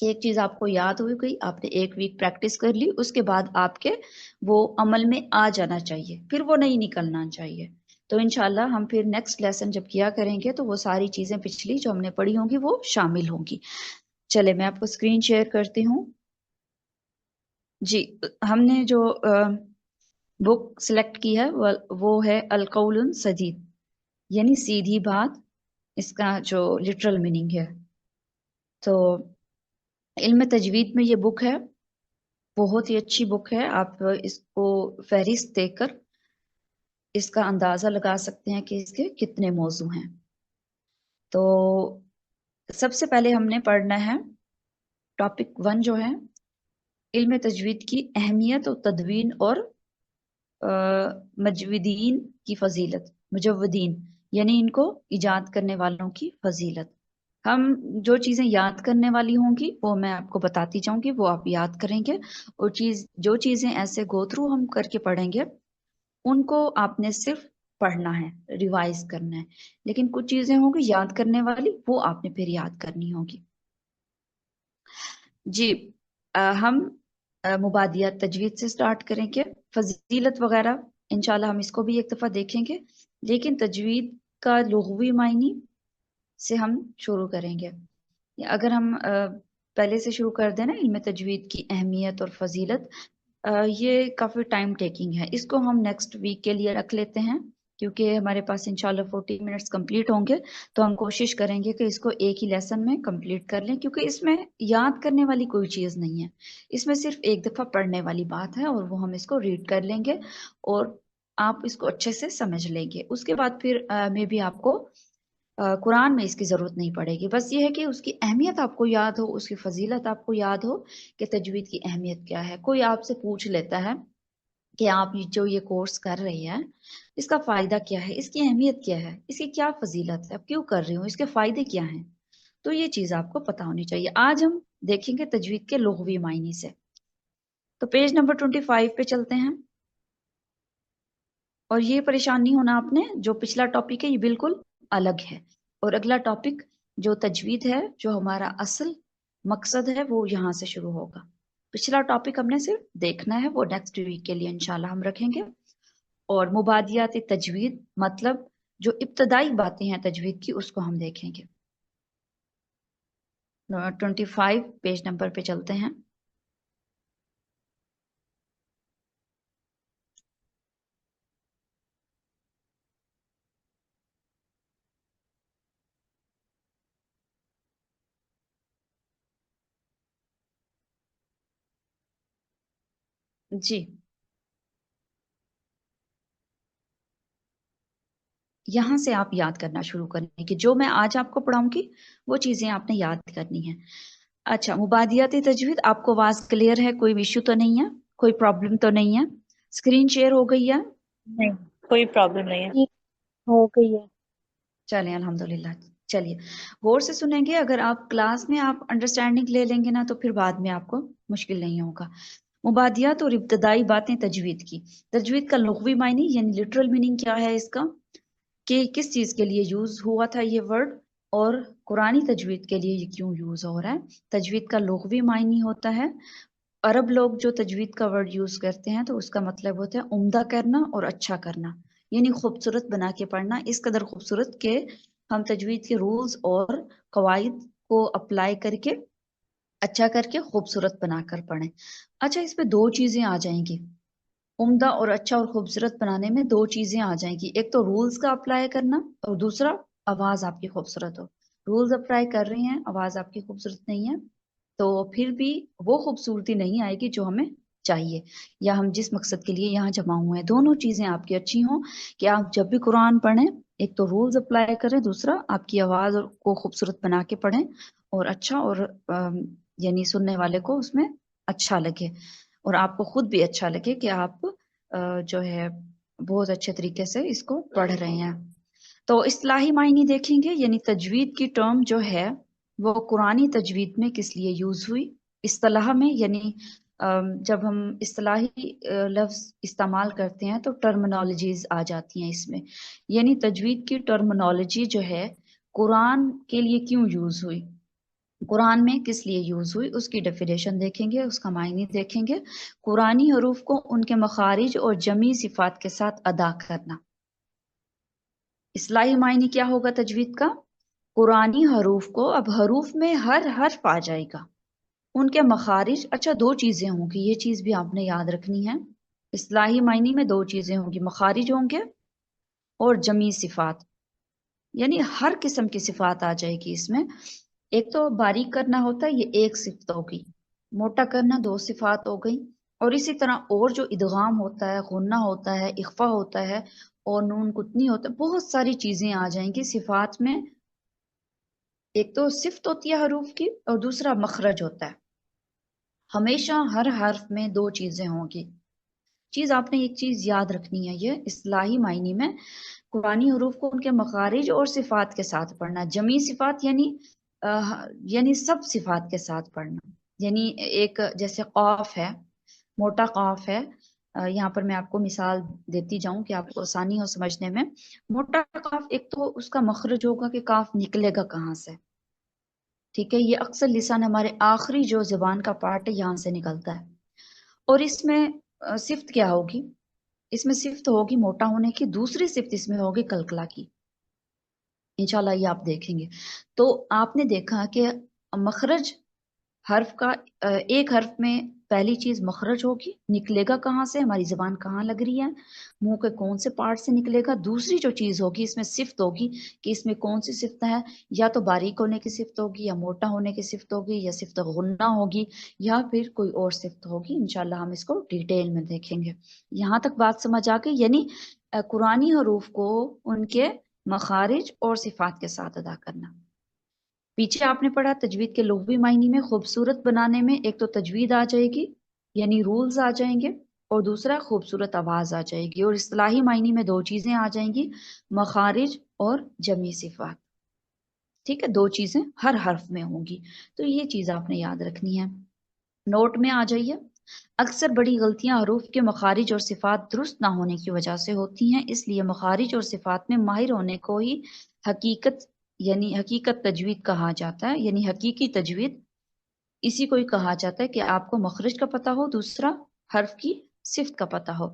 ایک چیز آپ کو یاد ہو گئی، آپ نے ایک ویک پریکٹس کر لی، اس کے بعد آپ کے وہ عمل میں آ جانا چاہیے، پھر وہ نہیں نکلنا چاہیے. تو انشاءاللہ ہم پھر نیکسٹ لیسن جب کیا کریں گے تو وہ ساری چیزیں پچھلی جو ہم نے پڑھی ہوں گی وہ شامل ہوں گی. چلے میں آپ کو اسکرین شیئر کرتی ہوں. جی ہم نے جو بک سلیکٹ کی ہے وہ ہے القول سدید، یعنی سیدھی بات، اس کا جو لٹرل میننگ ہے. تو علم تجوید میں یہ بک ہے، بہت ہی اچھی بک ہے. آپ اس کو فہرست دیکھ کر اس کا اندازہ لگا سکتے ہیں کہ اس کے کتنے موضوع ہیں. تو سب سے پہلے ہم نے پڑھنا ہے ٹاپک 1 جو ہے علم تجوید کی اہمیت و تدوین اور مجودین کی فضیلت، مجودین یعنی ان کو ایجاد کرنے والوں کی فضیلت. ہم جو چیزیں یاد کرنے والی ہوں گی وہ میں آپ کو بتاتی جاؤں گی، وہ آپ یاد کریں گے، اور جو چیزیں ایسے گو تھرو ہم کر کے پڑھیں گے ان کو آپ نے صرف پڑھنا ہے، ریوائز کرنا ہے. لیکن کچھ چیزیں ہوں گی یاد کرنے والی، وہ آپ نے پھر یاد کرنی ہوگی. جی ہم مبادیات تجوید سے سٹارٹ کریں گے. فضیلت وغیرہ انشاءاللہ ہم اس کو بھی ایک دفعہ دیکھیں گے، لیکن تجوید کا لغوی معنی سے ہم شروع کریں گے. اگر ہم پہلے سے شروع کر دیں نا علم تجوید کی اہمیت اور فضیلت، یہ کافی ٹائم ٹیکنگ ہے، اس کو ہم نیکسٹ ویک کے لیے رکھ لیتے ہیں کیونکہ ہمارے پاس انشاءاللہ 40 منٹس کمپلیٹ ہوں گے. تو ہم کوشش کریں گے کہ اس کو ایک ہی لیسن میں کمپلیٹ کر لیں، کیونکہ اس میں یاد کرنے والی کوئی چیز نہیں ہے، اس میں صرف ایک دفعہ پڑھنے والی بات ہے، اور وہ ہم اس کو ریڈ کر لیں گے اور آپ اس کو اچھے سے سمجھ لیں گے. اس کے بعد پھر میں بھی آپ کو قرآن میں اس کی ضرورت نہیں پڑے گی. بس یہ ہے کہ اس کی اہمیت آپ کو یاد ہو، اس کی فضیلت آپ کو یاد ہو کہ تجوید کی اہمیت کیا ہے. کوئی آپ سے پوچھ لیتا ہے کہ آپ جو یہ کورس کر رہی ہیں اس کا فائدہ کیا ہے، اس کی اہمیت کیا ہے، اس کی کیا فضیلت ہے، آپ کیوں کر رہی ہوں، اس کے فائدے کیا ہیں، تو یہ چیز آپ کو پتہ ہونی چاہیے. آج ہم دیکھیں گے تجوید کے لغوی معنی سے. تو پیج نمبر 25 پہ چلتے ہیں. اور یہ پریشان نہیں ہونا آپ نے، جو پچھلا ٹاپک ہے یہ بالکل الگ ہے، اور اگلا ٹاپک جو تجوید ہے، جو ہمارا اصل مقصد ہے، وہ یہاں سے شروع ہوگا. پچھلا ٹاپک ہم نے صرف دیکھنا ہے، وہ نیکسٹ ویک کے لیے انشاءاللہ ہم رکھیں گے. اور مبادیات تجوید مطلب جو ابتدائی باتیں ہیں تجوید کی، اس کو ہم دیکھیں گے. 25 پیج نمبر پہ چلتے ہیں. جی یہاں سے آپ یاد کرنا شروع کریں کہ جو میں آج آپ کو پڑھاؤں گی وہ چیزیں آپ نے یاد کرنی ہیں. اچھا مبادیات تجوید آپ کو آواز کلیئر ہے، کوئی ایشو تو نہیں ہے، کوئی پرابلم تو نہیں ہے؟ اسکرین شیئر ہو گئی ہے؟ نہیں کوئی پرابلم نہیں ہے، ہو گئی ہے. چلیں الحمدللہ. چلیے غور سے سنیں گے، اگر آپ کلاس میں آپ انڈرسٹینڈنگ لے لیں گے نا تو پھر بعد میں آپ کو مشکل نہیں ہوگا. مبادیات اور ابتدائی باتیں تجوید کی. تجوید کا لغوی معنی یعنی لٹرل میننگ کیا ہے اس کا، کہ کس چیز کے لیے یوز ہوا تھا یہ ورڈ، اور قرآنی تجوید کے لیے یہ کیوں یوز ہو رہا ہے. تجوید کا لغوی معنی ہوتا ہے، عرب لوگ جو تجوید کا ورڈ یوز کرتے ہیں تو اس کا مطلب ہوتا ہے عمدہ کرنا اور اچھا کرنا، یعنی خوبصورت بنا کے پڑھنا، اس قدر خوبصورت کہ ہم تجوید کے رولز اور قواعد کو اپلائی کر کے اچھا کر کے خوبصورت بنا کر پڑھیں. اچھا اس پہ 2 چیزیں آ جائیں گی، عمدہ اور اچھا اور خوبصورت بنانے میں 2 چیزیں آ جائیں گی، ایک تو رولز کا اپلائی کرنا اور دوسرا آواز آپ کی خوبصورت ہو. رولز اپلائی کر رہی ہیں، آواز آپ کی خوبصورت نہیں ہے تو پھر بھی وہ خوبصورتی نہیں آئے گی جو ہمیں چاہیے یا ہم جس مقصد کے لیے یہاں جمع ہوئے ہیں. دونوں چیزیں آپ کی اچھی ہوں کہ آپ جب بھی قرآن پڑھیں ایک تو رولز اپلائی کریں، دوسرا آپ کی آواز کو خوبصورت بنا کے پڑھیں اور اچھا، اور یعنی سننے والے کو اس میں اچھا لگے اور آپ کو خود بھی اچھا لگے کہ آپ جو ہے بہت اچھے طریقے سے اس کو پڑھ رہے ہیں. تو اصطلاحی معنی دیکھیں گے، یعنی تجوید کی ٹرم جو ہے وہ قرآنی تجوید میں کس لیے یوز ہوئی. اصطلاح میں یعنی جب ہم اصطلاحی لفظ استعمال کرتے ہیں تو ٹرمنالوجیز آ جاتی ہیں اس میں، یعنی تجوید کی ٹرمنالوجی جو ہے قرآن کے لیے کیوں یوز ہوئی. قرآن میں کس لیے یوز ہوئی اس کی ڈیفینیشن دیکھیں گے، اس کا معنی دیکھیں گے۔ قرآنی حروف کو ان کے مخارج اور جمی صفات کے ساتھ ادا کرنا۔ اصطلاحی معنی کیا ہوگا تجوید کا؟ قرآنی حروف کو، اب حروف میں ہر حرف آ جائے گا، ان کے مخارج، اچھا دو چیزیں ہوں گی، یہ چیز بھی آپ نے یاد رکھنی ہے۔ اصطلاحی معنی میں دو چیزیں ہوں گی، مخارج ہوں گے اور جمی صفات، یعنی ہر قسم کی صفات آ جائے گی اس میں۔ ایک تو باریک کرنا ہوتا ہے، یہ ایک صفت ہوگی، موٹا کرنا دو صفات ہو گئی، اور اسی طرح اور جو ادغام ہوتا ہے، غنہ ہوتا ہے، اخفا ہوتا ہے، اور نون کتنی ہوتا ہے، بہت ساری چیزیں آ جائیں گی صفات میں۔ ایک تو صفت ہوتی ہے حروف کی، اور دوسرا مخرج ہوتا ہے۔ ہمیشہ ہر حرف میں دو چیزیں ہوں گی۔ چیز آپ نے ایک چیز یاد رکھنی ہے، یہ اصطلاحی معنی میں قرآنی حروف کو ان کے مخارج اور صفات کے ساتھ پڑھنا۔ جمی صفات یعنی سب صفات کے ساتھ پڑھنا، یعنی ایک جیسے قاف ہے، موٹا قاف ہے، یہاں پر میں آپ کو مثال دیتی جاؤں کہ آپ کو آسانی ہو سمجھنے میں۔ موٹا قاف، ایک تو اس کا مخرج ہوگا کہ قاف نکلے گا کہاں سے، ٹھیک ہے، یہ اکثر لسان ہمارے آخری جو زبان کا پارٹ ہے یہاں سے نکلتا ہے۔ اور اس میں صفت کیا ہوگی؟ اس میں صفت ہوگی موٹا ہونے کی، دوسری صفت اس میں ہوگی کلکلا کی، انشاءاللہ یہ آپ دیکھیں گے۔ تو آپ نے دیکھا کہ مخرج حرف کا، ایک حرف میں پہلی چیز مخرج ہوگی، نکلے گا کہاں سے، ہماری زبان کہاں لگ رہی ہے، منہ کے کون سے پارٹ سے نکلے گا۔ دوسری جو چیز ہوگی اس میں صفت ہوگی کہ اس میں کون سی صفت ہے، یا تو باریک ہونے کی صفت ہوگی، یا موٹا ہونے کی صفت ہوگی، یا صفت غنہ ہوگی، یا پھر کوئی اور صفت ہوگی۔ انشاءاللہ ہم اس کو ڈیٹیل میں دیکھیں گے۔ یہاں تک بات سمجھ آ گئی؟ یعنی قرآنی حروف کو ان کے مخارج اور صفات کے ساتھ ادا کرنا۔ پیچھے آپ نے پڑھا تجوید کے لغوی معنی میں خوبصورت بنانے میں ایک تو تجوید آ جائے گی، یعنی رولز آ جائیں گے، اور دوسرا خوبصورت آواز آ جائے گی۔ اور اصطلاحی معنی میں دو چیزیں آ جائیں گی، مخارج اور جمی صفات، ٹھیک ہے، دو چیزیں ہر حرف میں ہوں گی۔ تو یہ چیز آپ نے یاد رکھنی ہے، نوٹ میں آ جائیے۔ اکثر بڑی غلطیاں حروف کے مخارج اور صفات درست نہ ہونے کی وجہ سے ہوتی ہیں، اس لیے مخارج اور صفات میں ماہر ہونے کو ہی حقیقت تجوید کہا جاتا ہے، یعنی حقیقی تجوید اسی کو ہی کہا جاتا ہے کہ آپ کو مخرج کا پتہ ہو، دوسرا حرف کی صفت کا پتہ ہو،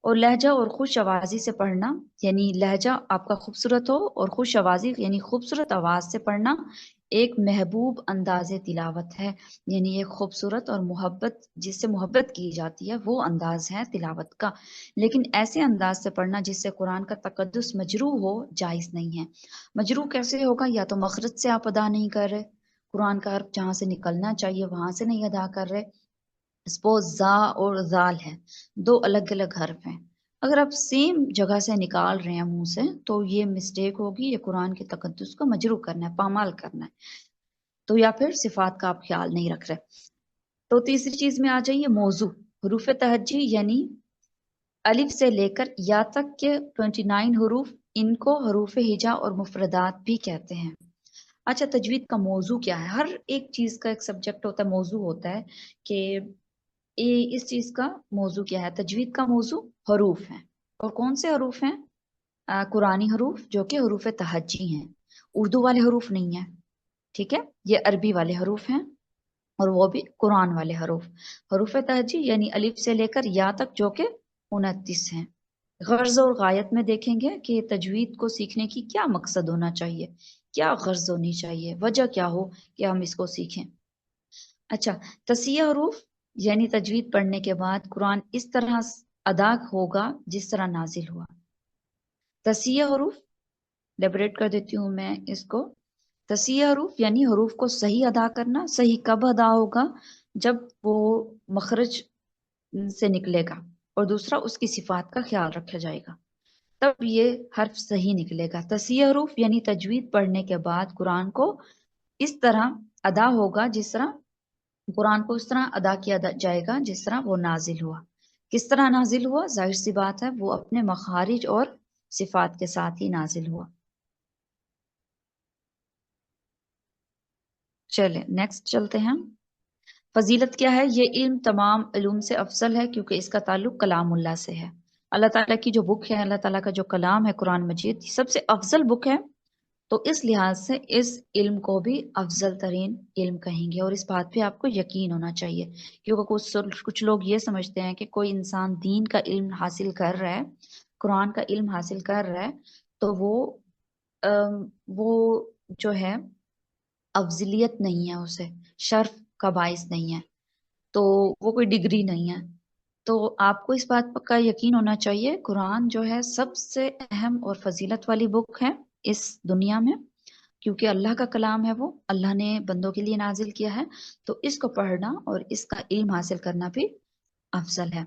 اور لہجہ اور خوش آوازی سے پڑھنا، یعنی لہجہ آپ کا خوبصورت ہو، اور خوش آوازی یعنی خوبصورت آواز سے پڑھنا ایک محبوب انداز تلاوت ہے، یعنی ایک خوبصورت اور جس سے محبت کی جاتی ہے وہ انداز ہے تلاوت کا۔ لیکن ایسے انداز سے پڑھنا جس سے قرآن کا تقدس مجروح ہو، جائز نہیں ہے۔ مجروح کیسے ہوگا؟ یا تو مخرج سے آپ ادا نہیں کر رہے، قرآن کا حرف جہاں سے نکلنا چاہیے وہاں سے نہیں ادا کر رہے، سپوز زا اور زال ہے، دو الگ الگ حرف ہیں، اگر آپ سیم جگہ سے نکال رہے ہیں منہ سے تو یہ مسٹیک ہوگی، یہ قرآن کے تقدس کو مجروح کرنا ہے، پامال کرنا ہے، تو یا پھر صفات کا آپ خیال نہیں رکھ رہے۔ تو تیسری چیز میں آ جائیے موضوع، حروف تہجی یعنی الف سے لے کر یا تک کے 29 حروف، ان کو حروف ہجا اور مفردات بھی کہتے ہیں۔ اچھا تجوید کا موضوع کیا ہے؟ ہر ایک چیز کا ایک سبجیکٹ ہوتا ہے، موضوع ہوتا ہے کہ اس چیز کا موضوع کیا ہے۔ تجوید کا موضوع حروف ہیں، اور کون سے حروف ہیں؟ قرآنی حروف جو کہ حروف تہجی ہیں، اردو والے حروف نہیں ہیں، ٹھیک ہے، یہ عربی والے حروف ہیں، اور وہ بھی قرآن والے حروف۔ حروف تہجی یعنی الف سے لے کر یا تک جو کہ 29 ہیں۔ غرض اور غایت میں دیکھیں گے کہ تجوید کو سیکھنے کی کیا مقصد ہونا چاہیے، کیا غرض ہونی چاہیے، وجہ کیا ہو کہ ہم اس کو سیکھیں۔ اچھا تصحیح حروف یعنی تجوید پڑھنے کے بعد قرآن اس طرح ادا ہوگا جس طرح نازل ہوا۔ تصحیح حروف لیبریٹ کر دیتی ہوں میں اس کو۔ تصحیح حروف یعنی حروف کو صحیح ادا کرنا۔ صحیح کب ادا ہوگا؟ جب وہ مخرج سے نکلے گا، اور دوسرا اس کی صفات کا خیال رکھا جائے گا، تب یہ حرف صحیح نکلے گا۔ تصحیح حروف یعنی تجوید پڑھنے کے بعد قرآن کو اس طرح ادا ہوگا جس طرح قرآن کو اس طرح ادا کیا جائے گا جس طرح وہ نازل ہوا۔ کس طرح نازل ہوا؟ ظاہر سی بات ہے وہ اپنے مخارج اور صفات کے ساتھ ہی نازل ہوا۔ چلے نیکسٹ چلتے ہیں۔ فضیلت کیا ہے؟ یہ علم تمام علوم سے افضل ہے کیونکہ اس کا تعلق کلام اللہ سے ہے۔ اللہ تعالیٰ کی جو بک ہے، اللہ تعالیٰ کا جو کلام ہے قرآن مجید، سب سے افضل بک ہے، تو اس لحاظ سے اس علم کو بھی افضل ترین علم کہیں گے، اور اس بات پہ آپ کو یقین ہونا چاہیے، کیونکہ کچھ لوگ یہ سمجھتے ہیں کہ کوئی انسان دین کا علم حاصل کر رہا ہے، قرآن کا علم حاصل کر رہا ہے، تو وہ جو ہے افضلیت نہیں ہے، اسے شرف کا باعث نہیں ہے، تو وہ کوئی ڈگری نہیں ہے۔ تو آپ کو اس بات کا یقین ہونا چاہیے، قرآن جو ہے سب سے اہم اور فضیلت والی بک ہے اس دنیا میں، کیونکہ اللہ کا کلام ہے، وہ اللہ نے بندوں کے لیے نازل کیا ہے، تو اس کو پڑھنا اور اس کا علم حاصل کرنا بھی افضل ہے۔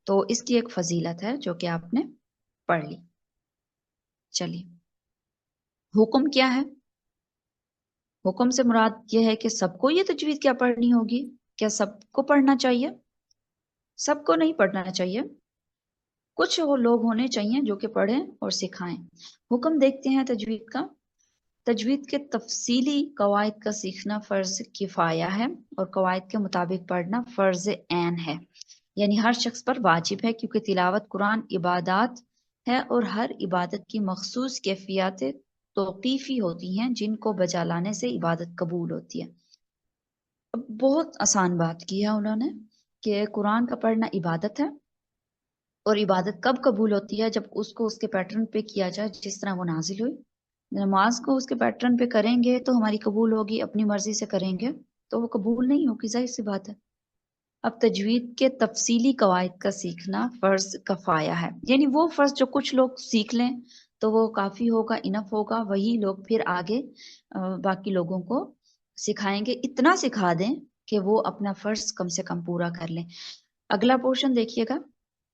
تو اس کی ایک فضیلت ہے جو کہ آپ نے پڑھ لی۔ چلیے، حکم کیا ہے؟ حکم سے مراد یہ ہے کہ سب کو یہ تجوید کیا پڑھنی ہوگی؟ کیا سب کو پڑھنا چاہیے؟ سب کو نہیں پڑھنا چاہیے، کچھ وہ لوگ ہونے چاہیے جو کہ پڑھیں اور سکھائیں۔ حکم دیکھتے ہیں تجوید کا۔ تجوید کے تفصیلی قواعد کا سیکھنا فرض کفایہ ہے، اور قواعد کے مطابق پڑھنا فرض عین ہے، یعنی ہر شخص پر واجب ہے، کیونکہ تلاوت قرآن عبادات ہے، اور ہر عبادت کی مخصوص کیفیات توقیفی ہوتی ہیں جن کو بجا لانے سے عبادت قبول ہوتی ہے۔ اب بہت آسان بات کی ہے انہوں نے کہ قرآن کا پڑھنا عبادت ہے، اور عبادت کب قبول ہوتی ہے؟ جب اس کو اس کے پیٹرن پہ کیا جائے جس طرح وہ نازل ہوئی۔ نماز کو اس کے پیٹرن پہ کریں گے تو ہماری قبول ہوگی، اپنی مرضی سے کریں گے تو وہ قبول نہیں ہوگی، ظاہر سی بات ہے۔ اب تجوید کے تفصیلی قواعد کا سیکھنا فرض کفایہ ہے، یعنی وہ فرض جو کچھ لوگ سیکھ لیں تو وہ کافی ہوگا، انف ہوگا، وہی لوگ پھر آگے باقی لوگوں کو سکھائیں گے، اتنا سکھا دیں کہ وہ اپنا فرض کم سے کم پورا کر لیں۔ اگلا پورشن دیکھیے گا،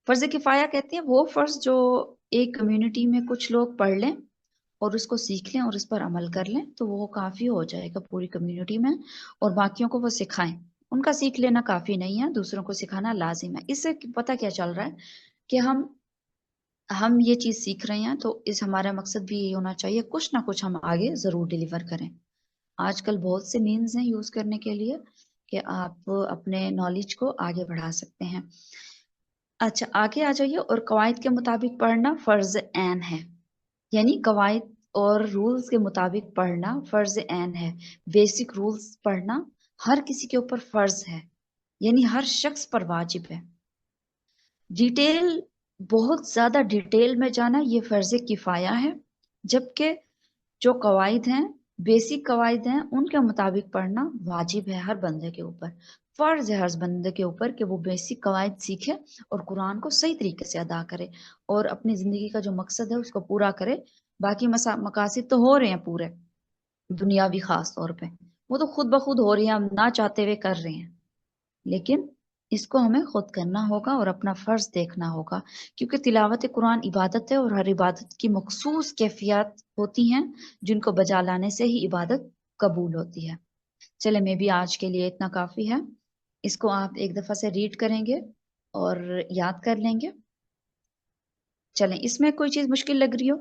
فرض کفایہ کہتے ہیں وہ فرض جو ایک کمیونٹی میں کچھ لوگ پڑھ لیں اور اس کو سیکھ لیں اور اس پر عمل کر لیں تو وہ کافی ہو جائے گا پوری کمیونٹی میں، اور باقیوں کو وہ سکھائیں۔ ان کا سیکھ لینا کافی نہیں ہے، دوسروں کو سکھانا لازم ہے۔ اس سے پتہ کیا چل رہا ہے کہ ہم یہ چیز سیکھ رہے ہیں، تو اس ہمارا مقصد بھی یہ ہونا چاہیے کچھ نہ کچھ ہم آگے ضرور ڈیلیور کریں۔ آج کل بہت سے مینز ہیں یوز کرنے کے لیے کہ آپ اپنے نالج کو آگے بڑھا سکتے ہیں۔ اچھا، آگے آ جائیے، اور قواعد کے مطابق پڑھنا فرض عین ہے، یعنی قواعد اور رولز کے مطابق پڑھنا فرض عین ہے۔ بیسک رولز پڑھنا ہر کسی کے اوپر فرض ہے، یعنی ہر شخص پر واجب ہے۔ ڈیٹیل، بہت زیادہ ڈیٹیل میں جانا یہ فرض کفایہ ہے، جبکہ جو قواعد ہیں، بیسک قواعد ہیں، ان کے مطابق پڑھنا واجب ہے ہر بندے کے اوپر۔ فرض ہے ہر بندے کے اوپر کہ وہ بیسک قواعد سیکھے اور قرآن کو صحیح طریقے سے ادا کرے اور اپنی زندگی کا جو مقصد ہے اس کو پورا کرے۔ باقی مقاصد تو ہو رہے ہیں پورے، دنیاوی خاص طور پہ وہ تو خود بخود ہو رہے ہیں، ہم نہ چاہتے ہوئے کر رہے ہیں، لیکن اس کو ہمیں خود کرنا ہوگا اور اپنا فرض دیکھنا ہوگا، کیونکہ تلاوت قرآن عبادت ہے، اور ہر عبادت کی مخصوص کیفیات ہوتی ہیں جن کو بجا لانے سے ہی عبادت قبول ہوتی ہے۔ چلے، میں بھی آج کے لیے اتنا کافی ہے، اس کو آپ ایک دفعہ سے ریڈ کریں گے اور یاد کر لیں گے۔ چلیں، اس میں کوئی چیز مشکل لگ رہی ہو؟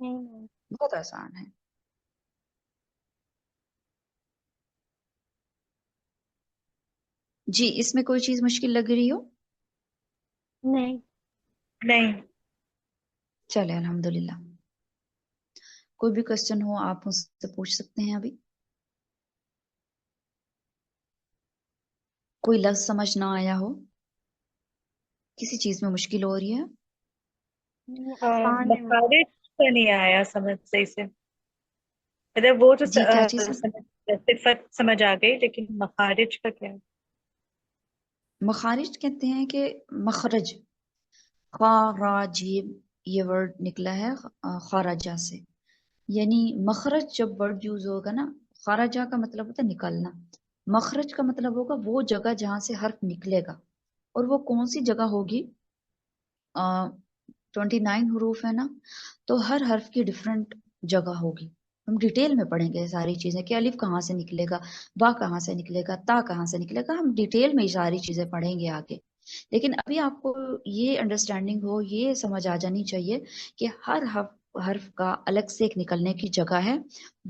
نہیں، بہت آسان ہے۔ جی، اس میں کوئی چیز مشکل لگ رہی ہو؟ نہیں، نہیں۔ چلے، الحمدللہ۔ کوئی بھی کوشچن ہو آپ مجھ سے پوچھ سکتے ہیں ابھی۔ کوئی لفظ سمجھ نہ آیا ہو، کسی چیز میں مشکل ہو رہی ہے؟ مخارج کا نہیں آیا سمجھ صحیح سے، مطلب وہ تو جی، کیا چیز ہے؟ صفت سمجھ آ گئی، لیکن مخارج کا کیا؟ مخارج کہتے ہیں کہ مخرج، خارج، یہ ورڈ نکلا ہے خارجہ سے، یعنی مخرج جب ورڈ یوز ہوگا نا، خارجہ کا مطلب ہوتا ہے نکلنا، مخرج کا مطلب ہوگا وہ جگہ جہاں سے حرف نکلے گا، اور وہ کون سی جگہ ہوگی؟ 29 حروف ہے نا، تو ہر حرف کی ڈیفرنٹ جگہ ہوگی۔ ہم ڈیٹیل میں پڑھیں گے ساری چیزیں کہ الف کہاں سے نکلے گا، با کہاں سے نکلے گا، تا کہاں سے نکلے گا، ہم ڈیٹیل میں یہ ساری چیزیں پڑھیں گے آگے۔ لیکن ابھی آپ کو یہ انڈرسٹینڈنگ ہو، یہ سمجھ آ جانی چاہیے کہ ہر حرف کا الگ سے ایک نکلنے کی جگہ ہے،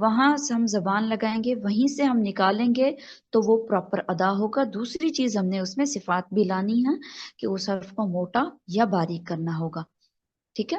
وہاں سے ہم زبان لگائیں گے، وہیں سے ہم نکالیں گے تو وہ پراپر ادا ہوگا۔ دوسری چیز ہم نے اس میں صفات بھی لانی ہے کہ اس حرف کو موٹا یا باریک کرنا ہوگا، ٹھیک ہے؟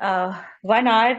1 hour